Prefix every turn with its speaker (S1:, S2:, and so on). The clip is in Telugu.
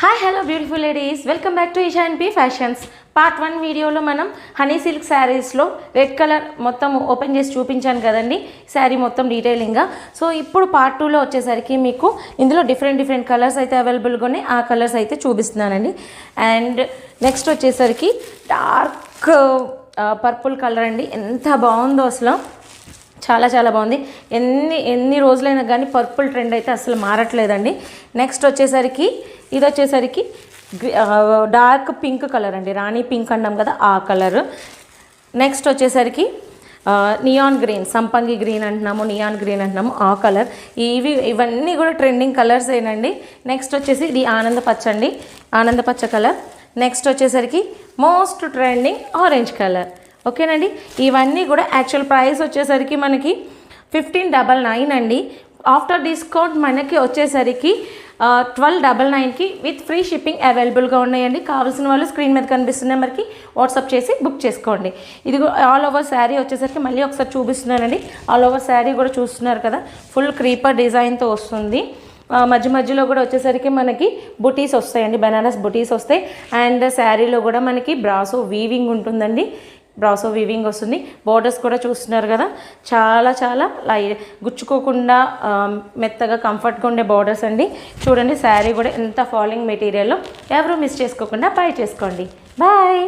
S1: Hi hello beautiful ladies, welcome back to Esha and P fashions. Part 1 వీడియోలో మనం హనీ సిల్క్ శారీస్లో రెడ్ కలర్ మొత్తం ఓపెన్ చేసి చూపించాను కదండి, శారీ మొత్తం డీటెయిలింగ్గా. సో ఇప్పుడు పార్ట్ 2లో వచ్చేసరికి మీకు ఇందులో డిఫరెంట్ కలర్స్ అయితే అవైలబుల్గా ఉన్నాయి. ఆ కలర్స్ అయితే చూపిస్తున్నానండి. అండ్ నెక్స్ట్ వచ్చేసరికి డార్క్ పర్పుల్ కలర్ అండి. ఎంత బాగుందో అసలు, చాలా బాగుంది. ఎన్ని రోజులైనా కానీ పర్పుల్ ట్రెండ్ అయితే అసలు మారట్లేదండి. నెక్స్ట్ వచ్చేసరికి ఇది వచ్చేసరికి డార్క్ పింక్ కలర్ అండి, రాణి పింక్ అన్నాం కదా ఆ కలర్. నెక్స్ట్ వచ్చేసరికి నియాన్ గ్రీన్, సంపంగి గ్రీన్ అంటున్నాము, నియాన్ గ్రీన్ అంటున్నాము, ఆ కలర్. ఇవన్నీ కూడా ట్రెండింగ్ కలర్స్ ఏనండి. నెక్స్ట్ వచ్చేసి ఇది ఆనంద పచ్చ అండి, ఆనంద పచ్చ కలర్. నెక్స్ట్ వచ్చేసరికి మోస్ట్ ట్రెండింగ్ ఆరెంజ్ కలర్. ఓకేనండి, ఇవన్నీ కూడా యాక్చువల్ ప్రైస్ వచ్చేసరికి మనకి 1599 అండి. ఆఫ్టర్ డిస్కౌంట్ మనకి వచ్చేసరికి 1299కి విత్ ఫ్రీ షిప్పింగ్ అవైలబుల్గా ఉన్నాయండి. కావాల్సిన వాళ్ళు స్క్రీన్ మీద కనిపిస్తున్న నెంబర్కి వాట్సాప్ చేసి బుక్ చేసుకోండి. ఇది ఆల్ ఓవర్ శారీ వచ్చేసరికి మళ్ళీ ఒకసారి చూపిస్తున్నానండి. ఆల్ ఓవర్ శారీ కూడా చూస్తున్నారు కదా, ఫుల్ క్రీపర్ డిజైన్తో వస్తుంది. మధ్యలో కూడా వచ్చేసరికి మనకి బుటీస్ వస్తాయండి, బనారస్ బుటీస్ వస్తాయి. అండ్ శారీలో కూడా మనకి బ్రాసో వీవింగ్ ఉంటుందండి, బ్రాసో వీవింగ్ వస్తుంది. బోర్డర్స్ కూడా చూస్తున్నారు కదా, చాలా గుచ్చుకోకుండా మెత్తగా కంఫర్ట్గా ఉండే బోర్డర్స్ అండి. చూడండి శారీ కూడా ఎంత ఫాలింగ్ మెటీరియల్లో. ఎవరు మిస్ చేసుకోకుండా బై చేసుకోండి. బాయ్.